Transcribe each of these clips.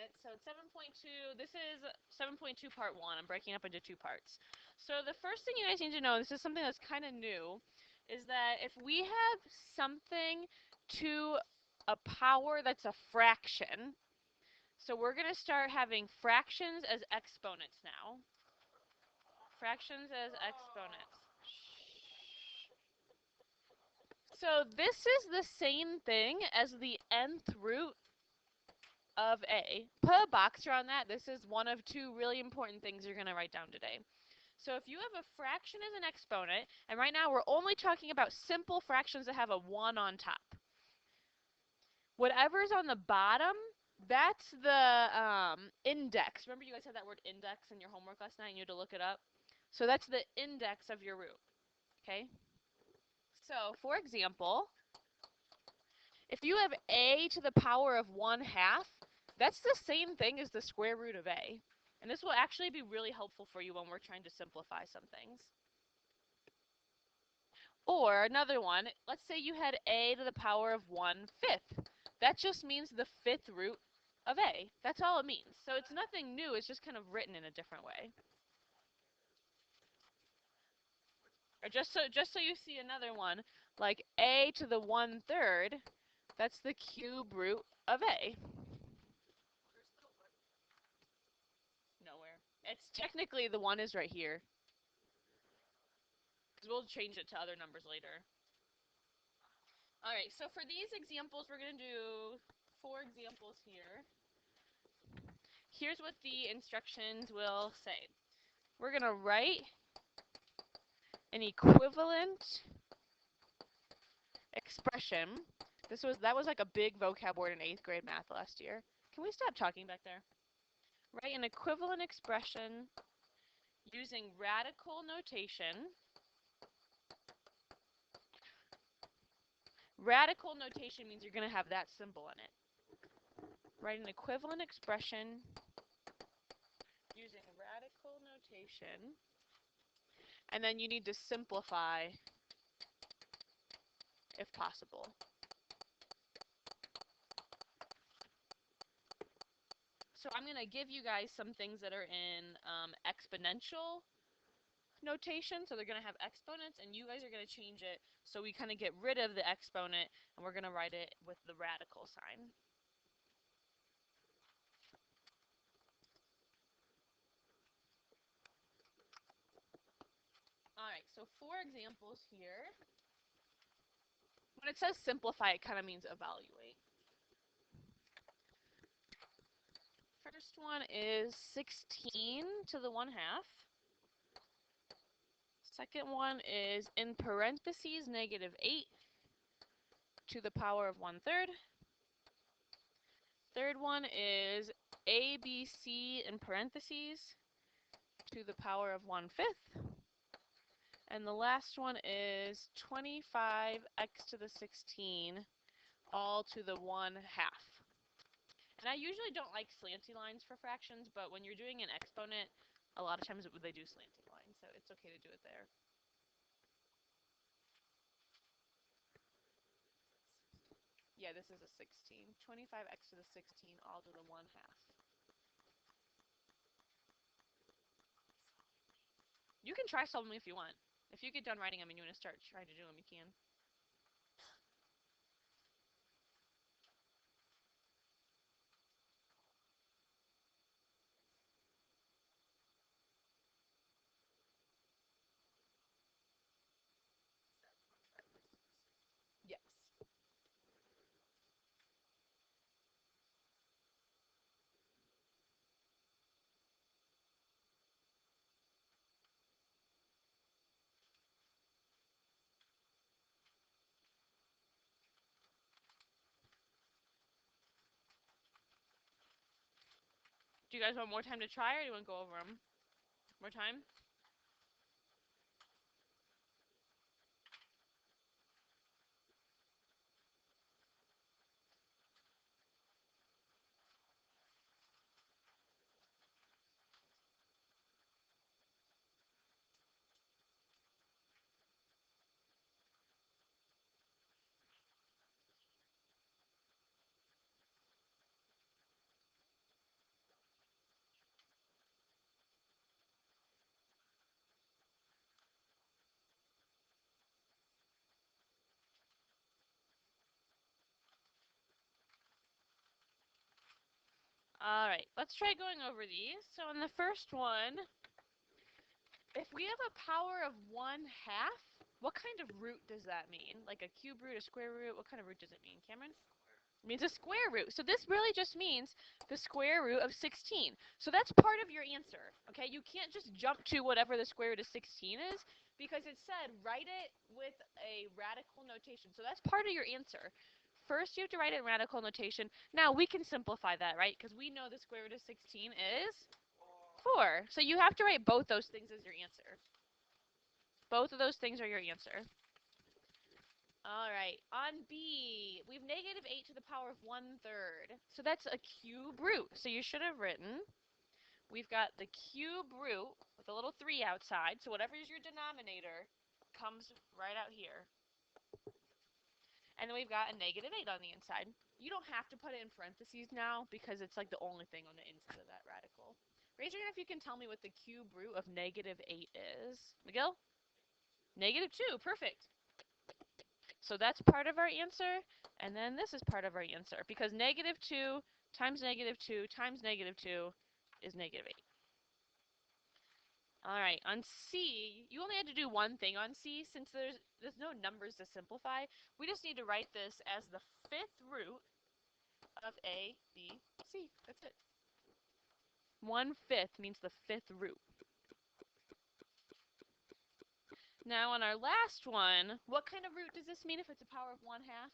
it. So it's 7.2. This is 7.2 part 1. I'm breaking up into 2 parts. So the first thing you guys need to know, this is something that's kind of new, is that if we have something to a power that's a fraction, so we're going to start having fractions as exponents now. Fractions as exponents. So this is the same thing as the nth root of a. Put a box around that. This is one of 2 really important things you're going to write down today. So if you have a fraction as an exponent, and right now we're only talking about simple fractions that have a 1 on top. Whatever's on the bottom, that's the index. Remember you guys had that word index in your homework last night and you had to look it up? So that's the index of your root, okay? So, for example, if you have a to the power of 1/2, that's the same thing as the square root of a. And this will actually be really helpful for you when we're trying to simplify some things. Or another one, let's say you had a to the power of 1/5. That just means the 5th root of a. That's all it means. So it's nothing new, it's just kind of written in a different way. Or just so you see another one, like a to the 1/3, that's the cube root of a. Nowhere. It's technically the 1 is right here. Because we'll change it to other numbers later. Alright, so for these examples, we're going to do 4 examples here. Here's what the instructions will say. We're going to write an equivalent expression. That was like a big vocab word in 8th grade math last year. Can we stop talking back there? Write an equivalent expression using radical notation. Radical notation means you're going to have that symbol in it. Write an equivalent expression using radical notation. And then you need to simplify if possible. So I'm going to give you guys some things that are in exponential notation. So they're going to have exponents, and you guys are going to change it so we kind of get rid of the exponent, and we're going to write it with the radical sign. Alright, so 4 examples here. When it says simplify, it kind of means evaluate. First one is 16 to the 1/2. Second one is in parentheses -8 to the power of 1/3. Third one is ABC in parentheses to the power of 1/5. And the last one is 25x to the 16 all to the 1/2. And I usually don't like slanty lines for fractions, but when you're doing an exponent, a lot of times they do slanty lines, so it's okay to do it there. Yeah, this is a 16. 25x to the 16 all to the 1/2. You can try solving them if you want. If you get done writing them and you want to start trying to do them, you can. Yes. Do you guys want more time to try, or do you want to go over them? More time? All right, let's try going over these. So in the first one, if we have a power of 1/2, what kind of root does that mean? Like a cube root, a square root? What kind of root does it mean, Cameron? It means a square root. So this really just means the square root of 16. So that's part of your answer, okay? You can't just jump to whatever the square root of 16 is because it said write it with a radical notation. So that's part of your answer. First, you have to write it in radical notation. Now, we can simplify that, right? Because we know the square root of 16 is 4. So you have to write both those things as your answer. Both of those things are your answer. All right, on B, we have -8 to the power of 1/3. So that's a cube root. So you should have written, we've got the cube root with a little 3 outside. So whatever is your denominator comes right out here. And then we've got a -8 on the inside. You don't have to put it in parentheses now because it's like the only thing on the inside of that radical. Raise your hand if you can tell me what the cube root of -8 is. McGill? -2, perfect. So that's part of our answer, and then this is part of our answer, because -2 times -2 times -2 is -8. All right, on C, you only had to do one thing on C, since there's no numbers to simplify. We just need to write this as the 5th root of A, B, C. That's it. 1/5 means the 5th root. Now on our last one, what kind of root does this mean if it's a power of 1/2?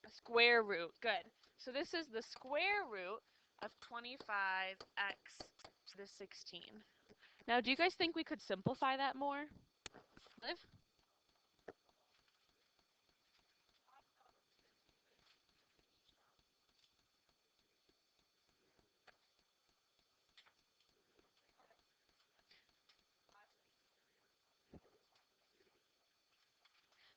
A square root. Good. So this is the square root of 25x to the 16. Now, do you guys think we could simplify that more? Liv?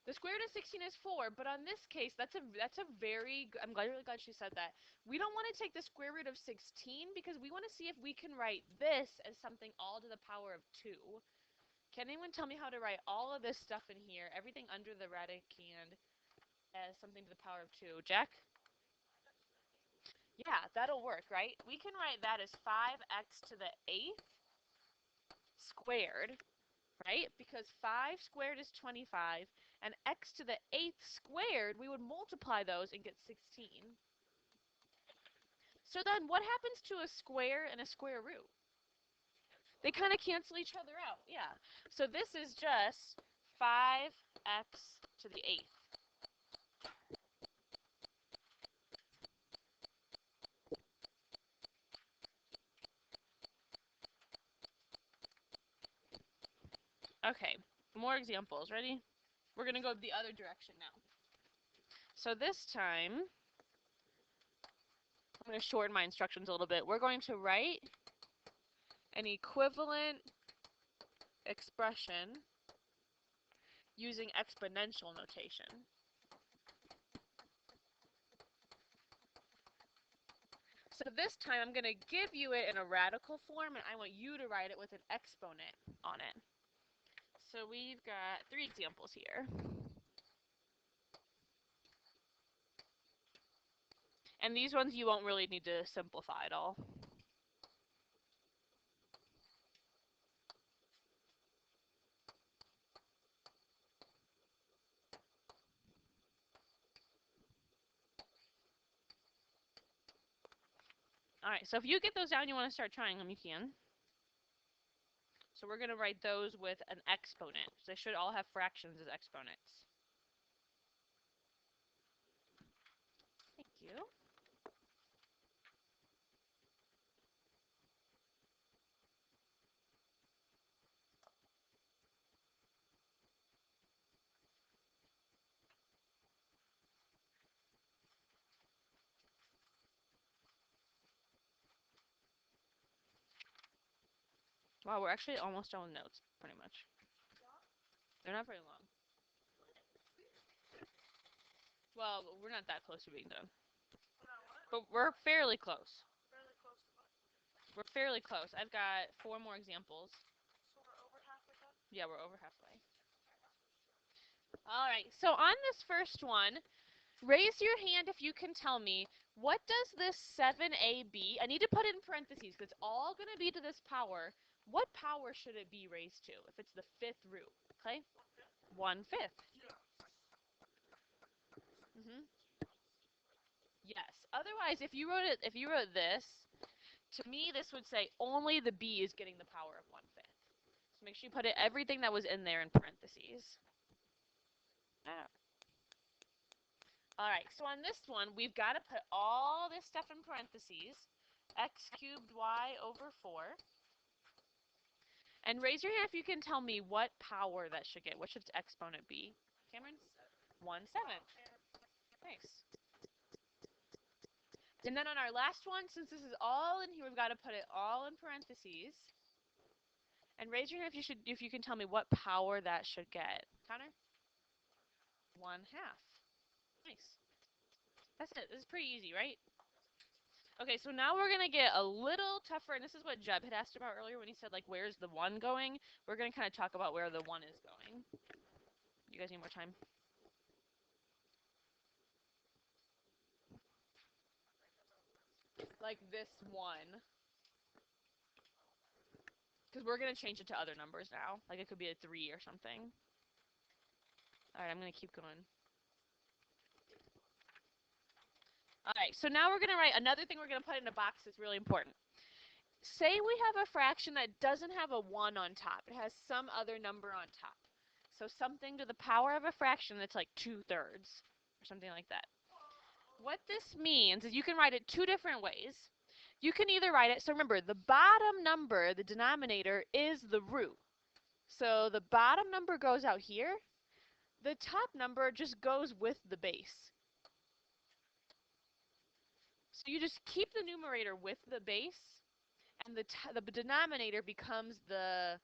The square root of 16 is 4, but on this case, that's a very I'm really glad she said that. We don't want to take the square root of 16 because we want to see if we can write this as something all to the power of 2. Can anyone tell me how to write all of this stuff in here, everything under the radicand, as something to the power of 2? Jack? Yeah, that'll work, right? We can write that as 5x to the 8th squared, right? Because 5 squared is 25, and x to the 8th squared, we would multiply those and get 16. So then what happens to a square and a square root? They kind of cancel each other out, yeah. So this is just 5x to the 8th. Okay, more examples. Ready? We're going to go the other direction now. So this time, I'm going to shorten my instructions a little bit. We're going to write an equivalent expression using exponential notation. So this time I'm going to give you it in a radical form, and I want you to write it with an exponent on it. So we've got 3 examples here. And these ones you won't really need to simplify at all. All right, so if you get those down, you want to start trying them, you can. So we're going to write those with an exponent. So they should all have fractions as exponents. Thank you. Wow, we're actually almost done with notes, pretty much. They're not very long. Well, we're not that close to being done. But we're fairly close. We're fairly close. I've got 4 more examples. So we're over halfway done? Yeah, we're over halfway. All right, so on this first one, raise your hand if you can tell me What does this 7ab, I need to put it in parentheses because it's all going to be to this power. What power should it be raised to if it's the fifth root? Okay? 1/5. Hmm. Yes. Otherwise, if you wrote this, to me, this would say only the b is getting the power of 1/5. So make sure you put everything that was in there in parentheses. Ah. All right, so on this one, we've got to put all this stuff in parentheses. X cubed y over 4. And raise your hand if you can tell me what power that should get. What should its exponent be? Cameron? 1/7. Nice. And then on our last one, since this is all in here, we've got to put it all in parentheses. And raise your hand if you can tell me what power that should get. Connor? 1/2. Nice. That's it. This is pretty easy, right? Okay, so now we're going to get a little tougher, and this is what Jeb had asked about earlier when he said, like, where's the 1 going? We're going to kind of talk about where the 1 is going. You guys need more time? Like this 1. Because we're going to change it to other numbers now. Like it could be a 3 or something. All right, I'm going to keep going. All right, so now we're going to write another thing we're going to put in a box that's really important. Say we have a fraction that doesn't have a 1 on top. It has some other number on top. So something to the power of a fraction that's like 2/3 or something like that. What this means is you can write it two different ways. You can either write it, so remember, the bottom number, the denominator, is the root. So the bottom number goes out here. The top number just goes with the base. So you just keep the numerator with the base, and the denominator becomes the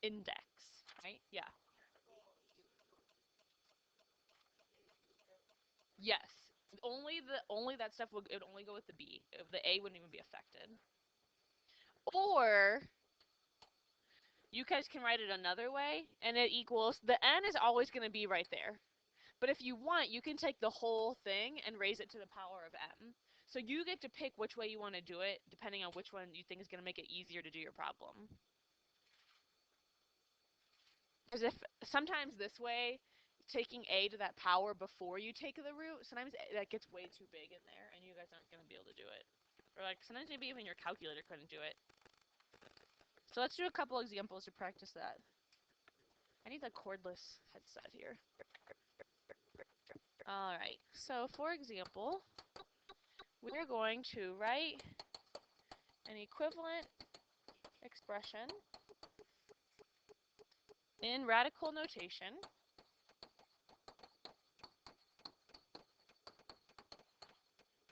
index, right? Yeah. Yes. Only that stuff would only go with the B. The A wouldn't even be affected. Or you guys can write it another way, and it equals, the n is always going to be right there. But if you want, you can take the whole thing and raise it to the power of m. So you get to pick which way you want to do it, depending on which one you think is going to make it easier to do your problem. Because if sometimes this way, taking a to that power before you take the root, sometimes that gets way too big in there, and you guys aren't going to be able to do it. Or like sometimes maybe even your calculator couldn't do it. So let's do a couple examples to practice that. I need the cordless headset here. Alright, so for example, we're going to write an equivalent expression in radical notation.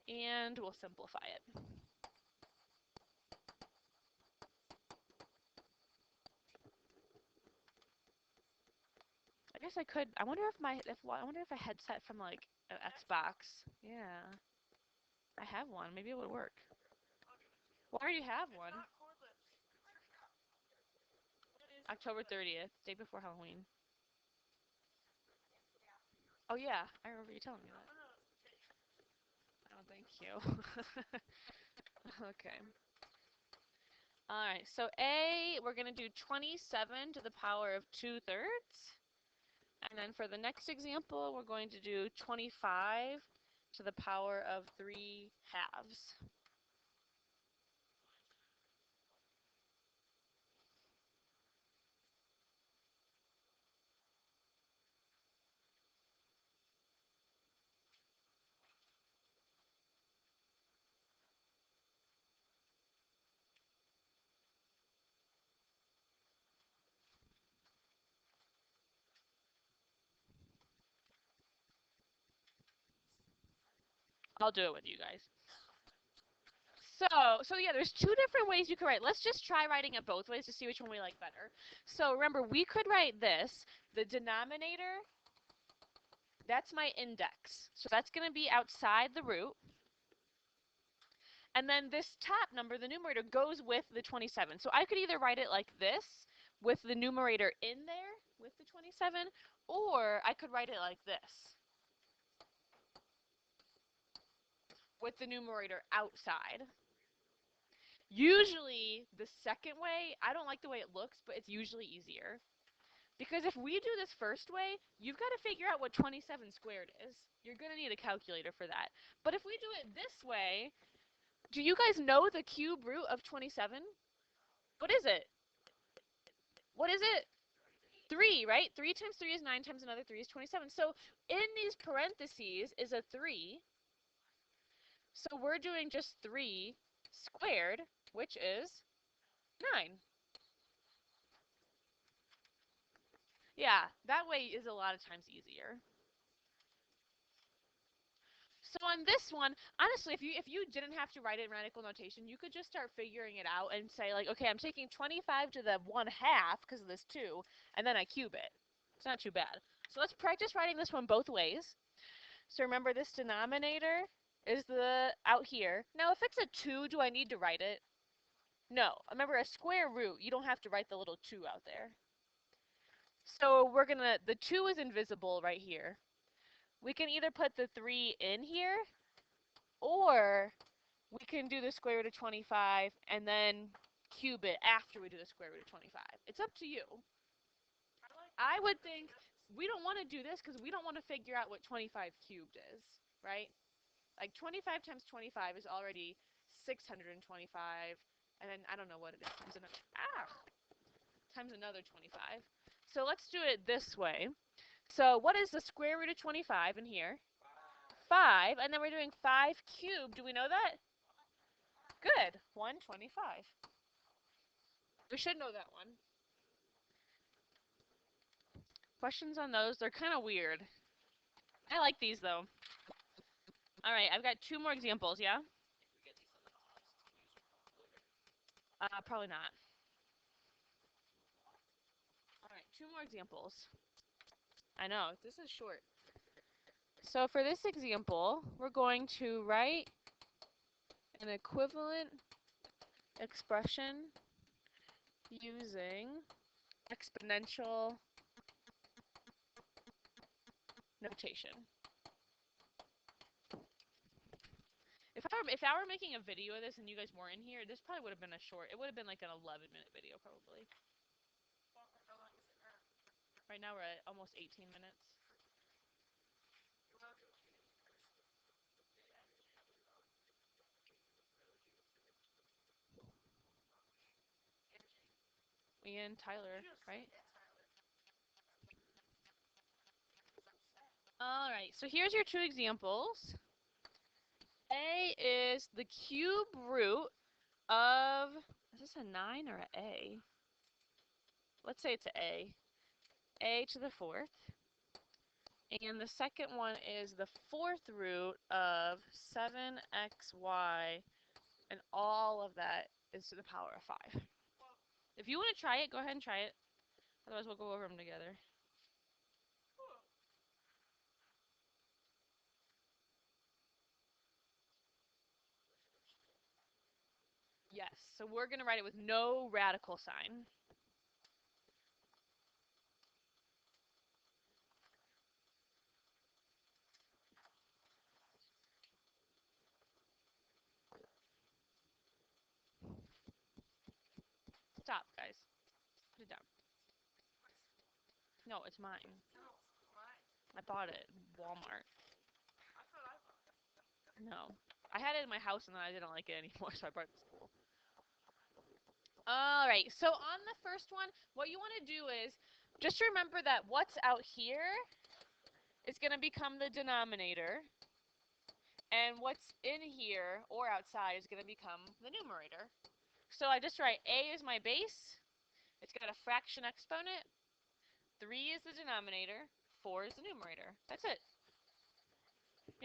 And we'll simplify it. I guess I could. I wonder if a headset from like an Xbox. Yeah, I have one. Maybe it would work. Well, I already have one. October 30th, day before Halloween. Oh yeah, I remember you telling me that. Oh, thank you. Okay. All right. So A, we're gonna do 27 to the power of 2/3. And then for the next example, we're going to do 25 to the power of 3/2. I'll do it with you guys. So yeah, there's two different ways you could write. Let's just try writing it both ways to see which one we like better. So remember, we could write this, the denominator, that's my index. So that's going to be outside the root. And then this top number, the numerator, goes with the 27. So I could either write it like this, with the numerator in there, with the 27, or I could write it like this, with the numerator outside. Usually, the second way, I don't like the way it looks, but it's usually easier. Because if we do this first way, you've got to figure out what 27 squared is. You're going to need a calculator for that. But if we do it this way, do you guys know the cube root of 27? What is it? What is it? 3, right? 3 times 3 is 9 times another 3 is 27. So in these parentheses is a 3. So we're doing just 3 squared, which is 9. Yeah, that way is a lot of times easier. So on this one, honestly, if you didn't have to write it in radical notation, you could just start figuring it out and say like, okay, I'm taking 25 to the 1/2 because of this 2, and then I cube it. It's not too bad. So let's practice writing this one both ways. So remember this denominator is the out here. Now if it's a 2, do I need to write it? No. Remember a square root, you don't have to write the little 2 out there. So the 2 is invisible right here. We can either put the 3 in here, or we can do the square root of 25 and then cube it after we do the square root of 25. It's up to you. I would think we don't want to do this because we don't want to figure out what 25 cubed is, right? Like 25 times 25 is already 625, and then I don't know what it is times another 25. So let's do it this way. So what is the square root of 25 in here? 5, and then we're doing 5 cubed. Do we know that? Good. 125. We should know that one. Questions on those? They're kind of weird. I like these, though. All right, I've got 2 more examples, yeah? Probably not. All right, 2 more examples. I know, this is short. So for this example, we're going to write an equivalent expression using exponential notation. If I were making a video of this and you guys weren't in here, this probably would have been it would have been like an 11-minute video probably. Right now we're at almost 18 minutes. Ian, Tyler, right? All right, so here's your 2 examples. A is the cube root of, is this a 9 or an A? Let's say it's an A to the 4th. And the second one is the 4th root of 7xy, and all of that is to the power of 5. If you want to try it, go ahead and try it. Otherwise, we'll go over them together. Yes, so we're going to write it with no radical sign. Stop, guys. Put it down. No, it's mine. I bought it at Walmart. No. I had it in my house and then I didn't like it anymore, so I brought it to school. Alright, so on the first one, what you want to do is just remember that what's out here is going to become the denominator, and what's in here or outside is going to become the numerator. So I just write A is my base, it's got a fraction exponent, 3 is the denominator, 4 is the numerator. That's it.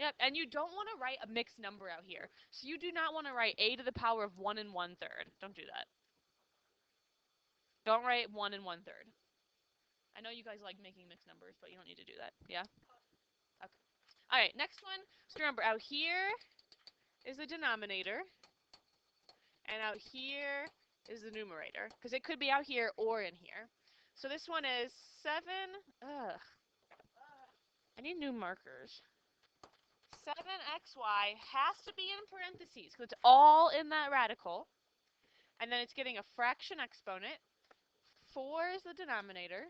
Yep, and you don't want to write a mixed number out here. So you do not want to write a to the power of 1 1/3. Don't do that. Don't write 1 1/3. I know you guys like making mixed numbers, but you don't need to do that. Yeah? Okay. All right, next one. So remember, out here is the denominator, and out here is the numerator, because it could be out here or in here. So this one is 7. Ugh. I need new markers. 7xy has to be in parentheses because it's all in that radical. And then it's getting a fraction exponent. 4 is the denominator,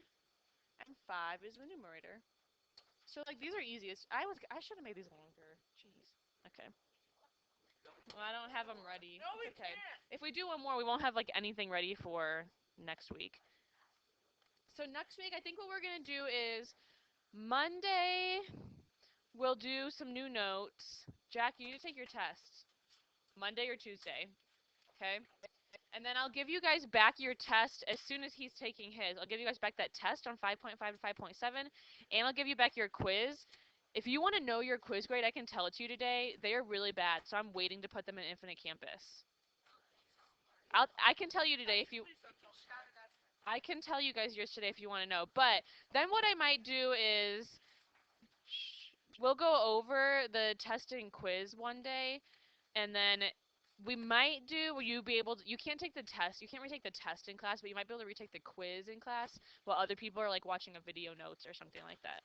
and 5 is the numerator. So like these are easiest. I should have made these longer. Jeez. Okay. Well, I don't have them ready. No, it's okay. If we do one more, we won't have like anything ready for next week. So next week, I think what we're gonna do is Monday we'll do some new notes. Jack, you need to take your test Monday or Tuesday. Okay. And then I'll give you guys back your test as soon as he's taking his. I'll give you guys back that test on 5.5 and 5.7, and I'll give you back your quiz. If you want to know your quiz grade, I can tell it to you today. They are really bad, so I'm waiting to put them in Infinite Campus. I can tell you today if you I can tell you guys yours today if you want to know. But then what I might do is we'll go over the test and quiz one day, and then we might do where you be able to, you can't take the test, you can't retake the test in class, but you might be able to retake the quiz in class while other people are like watching a video notes or something like that.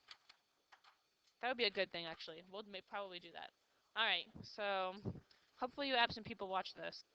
That would be a good thing actually. We'll probably do that. All right, so hopefully you absent people watch this.